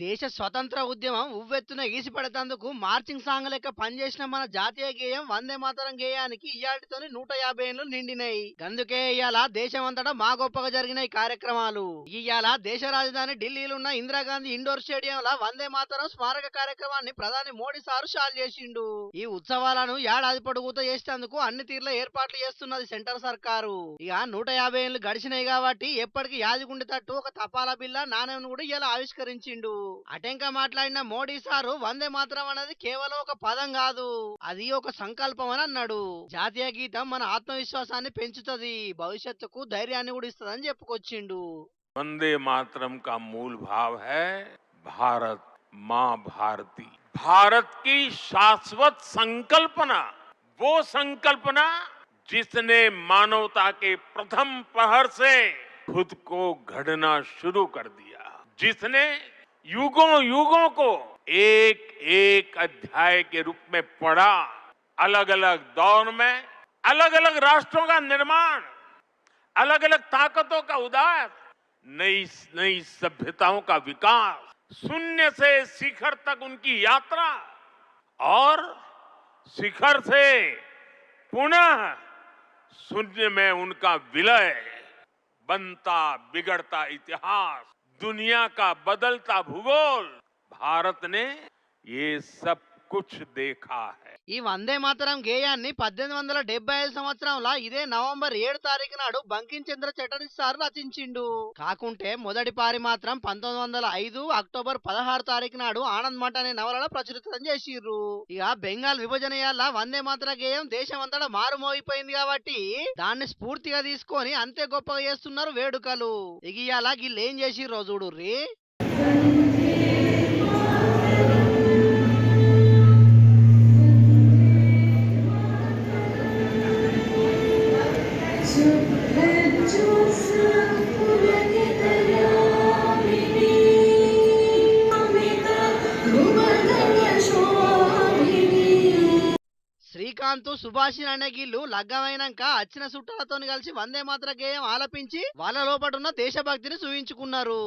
దేశ స్వతంత్ర ఉద్యమం ఉవ్వెత్తున ఈసిపడేందుకు మార్చింగ్ సాంగ్ లెక్క పనిచేసిన మన జాతీయ గేయం వందే మాతరం గేయానికి ఇయాటితోని 150 ఏళ్లు నిండినాయి. అందుకే ఇయాల దేశమంతటా మా గొప్పగా జరిగిన ఈ కార్యక్రమాలు. ఇయాల దేశ రాజధాని ఢిల్లీలో ఉన్న ఇందిరాగాంధీ ఇండోర్ స్టేడియంలో వందే మాతరం స్మారక కార్యక్రమాన్ని ప్రధాని మోడీ సారు షాల్ చేసిండు. ఈ ఉత్సవాలను ఏడాది పొడుగుతో చేసేందుకు అన్ని తీర్ల ఏర్పాట్లు చేస్తున్నది సెంటర్ సర్కారు. ఇక 150 ఏళ్లు గడిచినాయి కాబట్టి ఎప్పటికీ యాదిగుండేటట్టు ఒక తపాలా బిల్ల నాణ్యం కూడా ఇలా ఆవిష్కరించిండు. అటెంక మాట్లాడిన మోడీ సారు వందే మాతరం అనేది కేవలం ఒక పదం కాదు, అది ఒక సంకల్పం అని అన్నాడు. జాతీయ గీతం మన ఆత్మవిశ్వాసాన్ని పెంచుతది, భవిష్యత్తుకు ధైర్యాన్ని కూడా ఇస్తదని చెప్పుకొచ్చిండు. वंदे मातरम का मूल भाव है भारत माँ भारती, भारत की शाश्वत संकल्पना, वो संकल्पना जिसने मानवता के प्रथम प्रहर से खुद को गढ़ना शुरू कर दिया, जिसने युगों युगों को एक एक अध्याय के रूप में पढ़ा, अलग अलग दौर में अलग अलग राष्ट्रों का निर्माण, अलग अलग ताकतों का उदय, नई नई सभ्यताओं का विकास, शून्य से शिखर तक उनकी यात्रा और शिखर से पुनः शून्य में उनका विलय, बनता बिगड़ता इतिहास, दुनिया का बदलता भूगोल, भारत ने ये सब कुछ देखा है. ఈ వందే మాతరం గేయాన్ని 1875 సంవత్సరంలో ఇదే నవంబర్ 7 తారీఖు నాడు బంకిం చంద్ర చటర్జీ సార్ రచించిండు. కాకుంటే మొదటి పారి మాత్రం 1905 అక్టోబర్ 16 తారీఖు నాడు ఆనంద్ మఠ్ అనే నవలలో ప్రచురితం చేసిర్రు. ఇక బెంగాల్ విభజన వందే మాతర గేయం దేశమంతటా మారుమోగిపోయింది కాబట్టి దాన్ని స్ఫూర్తిగా తీసుకొని అంతే గొప్పగా చేస్తున్నారు వేడుకలు. ఇక ఇయాల గిల్లేం చేసిర్రో చూడుర్రి. శ్రీకాంత్ సుభాషిణి అనే గిల్లు లగ్గమైనాక వచ్చిన చుట్టాలతో కలిసి వందే మాతర గేయం ఆలపించి వాళ్ళ లోపటున్న దేశభక్తిని చూయించుకున్నారు.